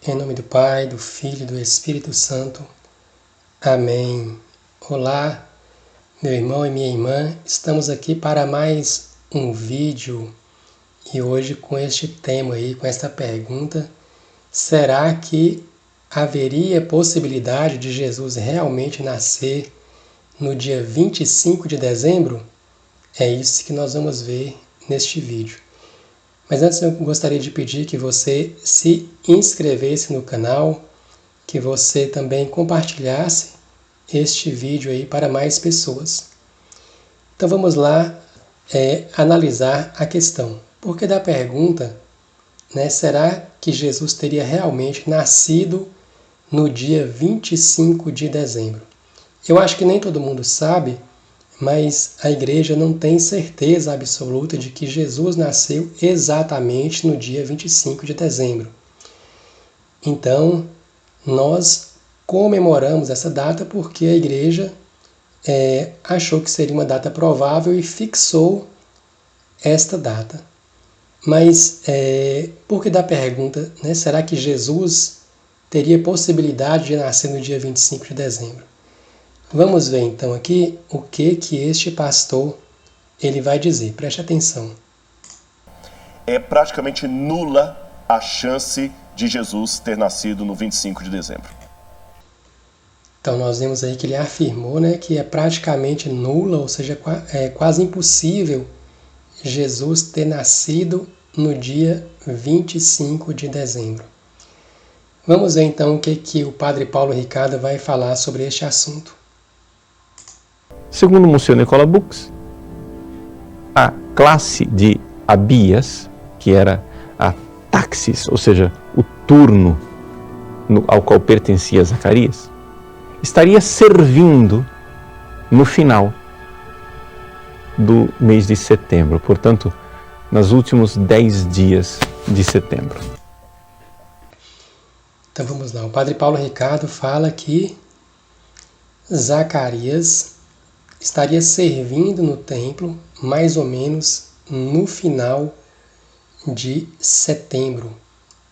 Em nome do Pai, do Filho e do Espírito Santo. Amém. Olá, meu irmão e minha irmã. Estamos aqui para mais um vídeo e hoje com este tema aí, com esta pergunta: será que haveria possibilidade de Jesus realmente nascer no dia 25 de dezembro? É isso que nós vamos ver neste vídeo. Mas antes eu gostaria de pedir que você se inscrevesse no canal, que você também compartilhasse este vídeo aí para mais pessoas. Então vamos lá analisar a questão. Por que da pergunta, será que Jesus teria realmente nascido no dia 25 de dezembro? Eu acho que nem todo mundo sabe, mas a igreja não tem certeza absoluta de que Jesus nasceu exatamente no dia 25 de dezembro. Então, nós comemoramos essa data porque a igreja achou que seria uma data provável e fixou esta data. Mas, por que da pergunta, será que Jesus teria possibilidade de nascer no dia 25 de dezembro? Vamos ver então aqui o que este pastor ele vai dizer. Preste atenção. É praticamente nula a chance de Jesus ter nascido no 25 de dezembro. Então nós vemos aí que ele afirmou que é praticamente nula, ou seja, é quase impossível Jesus ter nascido no dia 25 de dezembro. Vamos ver então o que o padre Paulo Ricardo vai falar sobre este assunto. Segundo Monsenhor Nicola Bux, a classe de Abias, que era a taxis, ou seja, o turno ao qual pertencia Zacarias, estaria servindo no final do mês de setembro, portanto, nos últimos 10 dias de setembro. Então vamos lá, o padre Paulo Ricardo fala que Zacarias estaria servindo no templo mais ou menos no final de setembro.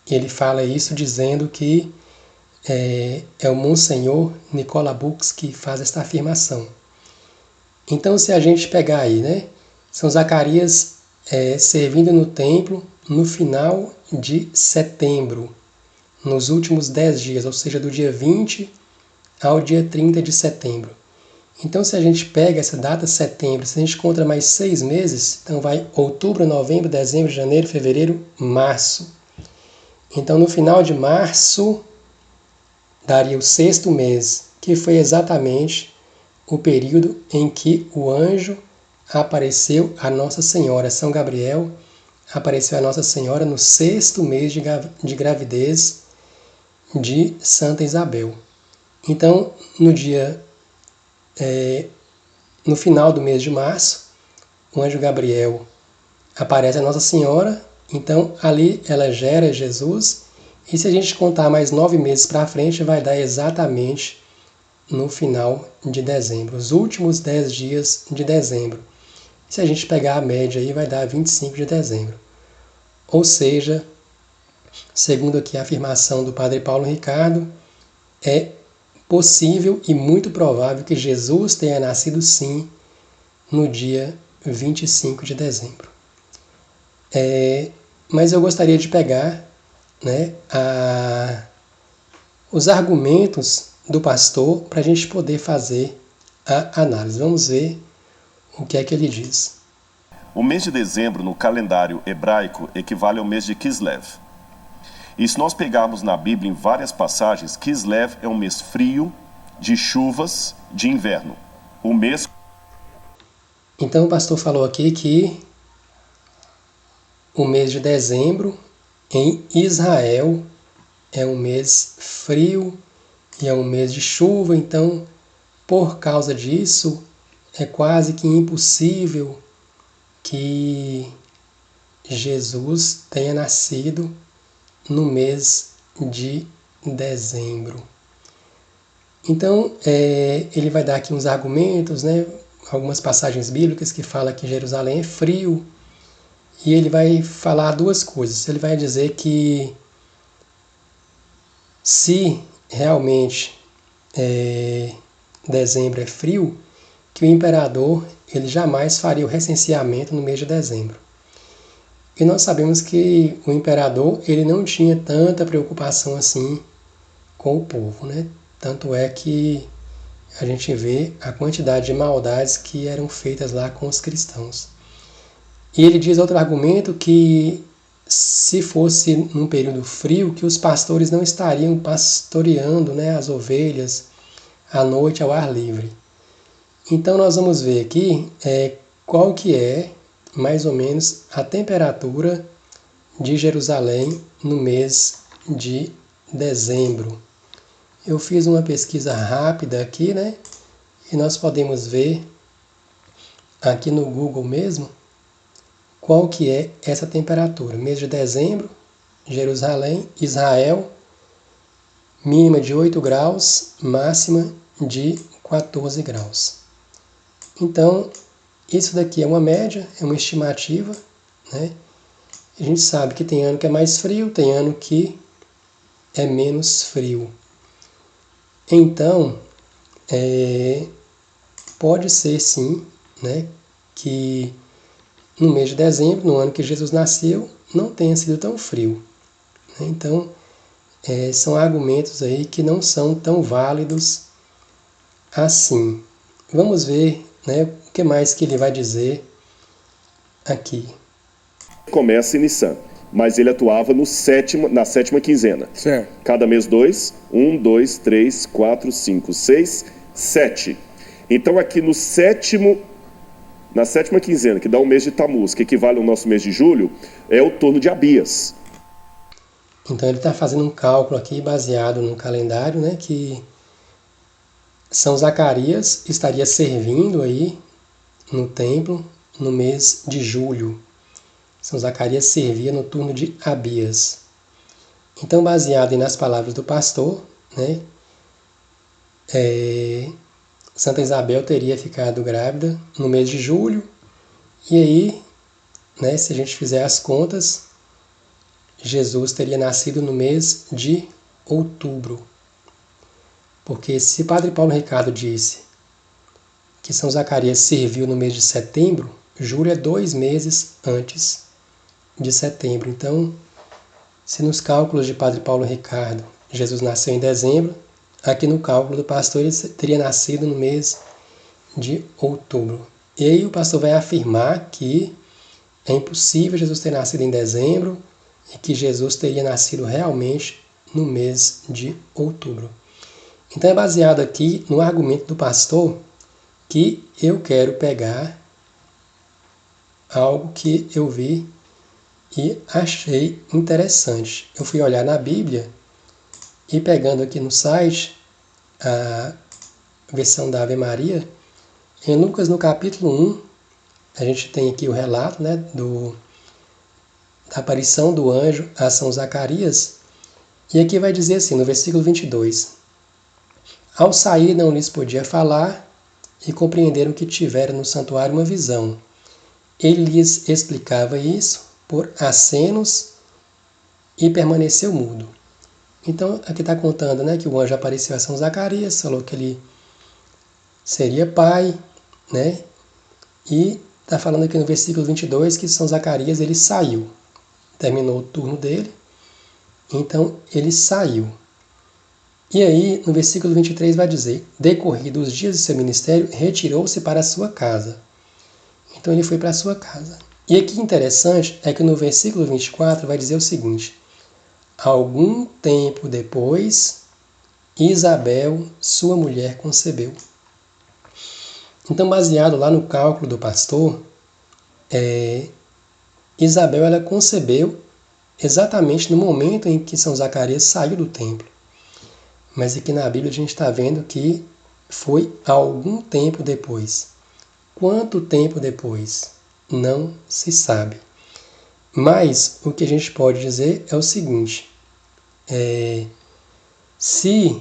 Ele fala isso dizendo que é o Monsenhor Nicola Bux que faz esta afirmação. Então, se a gente pegar aí, São Zacarias servindo no templo no final de setembro, nos últimos 10 dias, ou seja, do dia 20 ao dia 30 de setembro. Então, se a gente pega essa data, setembro, se a gente conta mais 6 meses, então vai outubro, novembro, dezembro, janeiro, fevereiro, março. Então, no final de março, daria o 6º mês, que foi exatamente o período em que o anjo apareceu a Nossa Senhora. São Gabriel apareceu a Nossa Senhora no 6º mês de gravidez de Santa Isabel. Então, no final do mês de março, o anjo Gabriel aparece a Nossa Senhora, então ali ela gera Jesus, e se a gente contar mais 9 meses para frente, vai dar exatamente no final de dezembro, os últimos 10 dias de dezembro. Se a gente pegar a média aí, vai dar 25 de dezembro. Ou seja, segundo aqui a afirmação do padre Paulo Ricardo, é possível e muito provável que Jesus tenha nascido sim no dia 25 de dezembro. Mas eu gostaria de pegar os argumentos do pastor para a gente poder fazer a análise. Vamos ver o que é que ele diz. O mês de dezembro no calendário hebraico equivale ao mês de Kislev. E se nós pegarmos na Bíblia em várias passagens, Kislev é um mês frio, de chuvas, de inverno. O mês... Então o pastor falou aqui que o mês de dezembro em Israel é um mês frio e é um mês de chuva, então por causa disso é quase que impossível que Jesus tenha nascido no mês de dezembro. Então, ele vai dar aqui uns argumentos, algumas passagens bíblicas que falam que Jerusalém é frio, e ele vai falar duas coisas. Ele vai dizer que se realmente dezembro é frio, que o imperador ele jamais faria o recenseamento no mês de dezembro. E nós sabemos que o imperador ele não tinha tanta preocupação assim com o povo, né? Tanto é que a gente vê a quantidade de maldades que eram feitas lá com os cristãos. E ele diz outro argumento que se fosse num período frio, que os pastores não estariam pastoreando, né, as ovelhas à noite ao ar livre. Então nós vamos ver aqui qual que é mais ou menos a temperatura de Jerusalém no mês de dezembro. Eu fiz uma pesquisa rápida aqui, né? E nós podemos ver aqui no Google mesmo qual que é essa temperatura. Mês de dezembro, Jerusalém, Israel, mínima de 8 graus, máxima de 14 graus. Então, isso daqui é uma média, é uma estimativa, né? A gente sabe que tem ano que é mais frio, tem ano que é menos frio. Então, pode ser sim, né, que no mês de dezembro, no ano que Jesus nasceu, não tenha sido tão frio. Né? Então, são argumentos aí que não são tão válidos assim. Vamos ver, né, o que mais que ele vai dizer aqui. Começa em Nissan, mas ele atuava na sétima quinzena. Certo. Cada mês 2, 1, 2, 3, 4, 5, 6, 7. Então aqui na sétima quinzena, que dá o mês de Tamuz, que equivale ao nosso mês de julho, é o turno de Abias. Então ele está fazendo um cálculo aqui baseado no calendário, né, que São Zacarias estaria servindo aí no templo no mês de julho. São Zacarias servia no turno de Abias. Então, baseado nas palavras do pastor, né, Santa Isabel teria ficado grávida no mês de julho. E aí, né, se a gente fizer as contas, Jesus teria nascido no mês de outubro. Porque se Padre Paulo Ricardo disse que São Zacarias serviu no mês de setembro, julho é 2 meses antes de setembro. Então, se nos cálculos de Padre Paulo Ricardo Jesus nasceu em dezembro, aqui no cálculo do pastor ele teria nascido no mês de outubro. E aí o pastor vai afirmar que é impossível Jesus ter nascido em dezembro e que Jesus teria nascido realmente no mês de outubro. Então é baseado aqui no argumento do pastor que eu quero pegar algo que eu vi e achei interessante. Eu fui olhar na Bíblia e pegando aqui no site a versão da Ave Maria, em Lucas no capítulo 1, a gente tem aqui o relato, né, da aparição do anjo a São Zacarias, e aqui vai dizer assim, no versículo 22, ao sair não lhes podia falar e compreenderam que tiveram no santuário uma visão. Ele lhes explicava isso por acenos e permaneceu mudo. Então, aqui está contando, né, que o anjo apareceu a São Zacarias, falou que ele seria pai, né, e está falando aqui no versículo 22 que São Zacarias ele saiu, terminou o turno dele, então ele saiu. E aí, no versículo 23 vai dizer, decorridos os dias de seu ministério, retirou-se para a sua casa. Então ele foi para a sua casa. E aqui interessante é que no versículo 24 vai dizer o seguinte, algum tempo depois, Isabel, sua mulher, concebeu. Então, baseado lá no cálculo do pastor, Isabel ela concebeu exatamente no momento em que São Zacarias saiu do templo. Mas aqui na Bíblia a gente está vendo que foi algum tempo depois. Quanto tempo depois? Não se sabe. Mas o que a gente pode dizer é o seguinte, se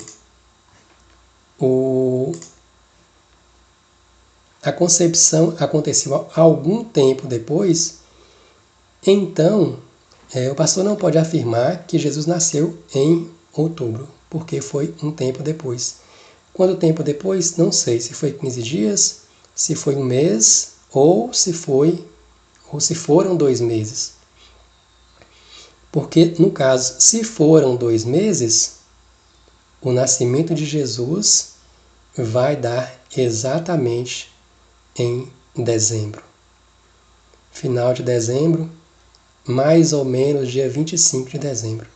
a concepção aconteceu algum tempo depois, então o pastor não pode afirmar que Jesus nasceu em outubro, porque foi um tempo depois. Quanto tempo depois? Não sei, se foi 15 dias, se foi um mês, ou se foram 2 meses. Porque, no caso, se foram 2 meses, o nascimento de Jesus vai dar exatamente em dezembro. Final de dezembro, mais ou menos dia 25 de dezembro.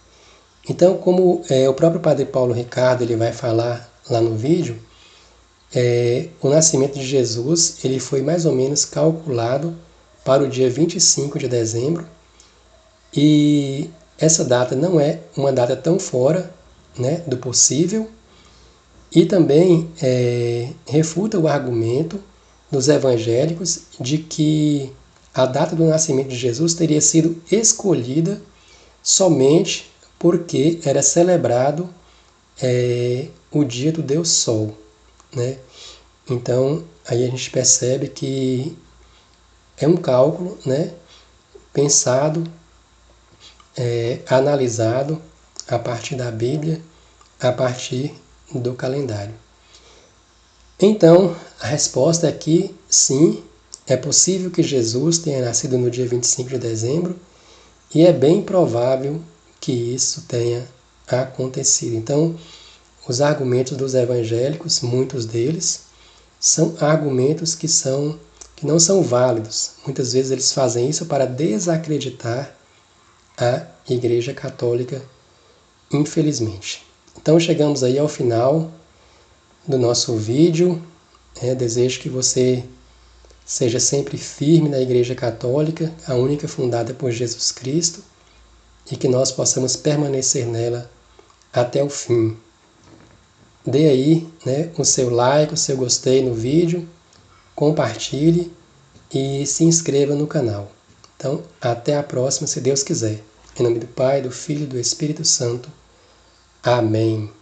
Então, como o próprio Padre Paulo Ricardo ele vai falar lá no vídeo, o nascimento de Jesus ele foi mais ou menos calculado para o dia 25 de dezembro, e essa data não é uma data tão fora, né, do possível, e também refuta o argumento dos evangélicos de que a data do nascimento de Jesus teria sido escolhida somente porque era celebrado o dia do Deus Sol, né? Então, aí a gente percebe que é um cálculo, né, pensado, analisado a partir da Bíblia, a partir do calendário. Então, a resposta é que sim, é possível que Jesus tenha nascido no dia 25 de dezembro e é bem provável que isso tenha acontecido. Então, os argumentos dos evangélicos, muitos deles, são argumentos que não são válidos. Muitas vezes eles fazem isso para desacreditar a Igreja Católica, infelizmente. Então chegamos aí ao final do nosso vídeo. Desejo que você seja sempre firme na Igreja Católica, a única fundada por Jesus Cristo, e que nós possamos permanecer nela até o fim. Dê aí, né, o seu like, o seu gostei no vídeo, compartilhe e se inscreva no canal. Então, até a próxima, se Deus quiser. Em nome do Pai, do Filho e do Espírito Santo. Amém.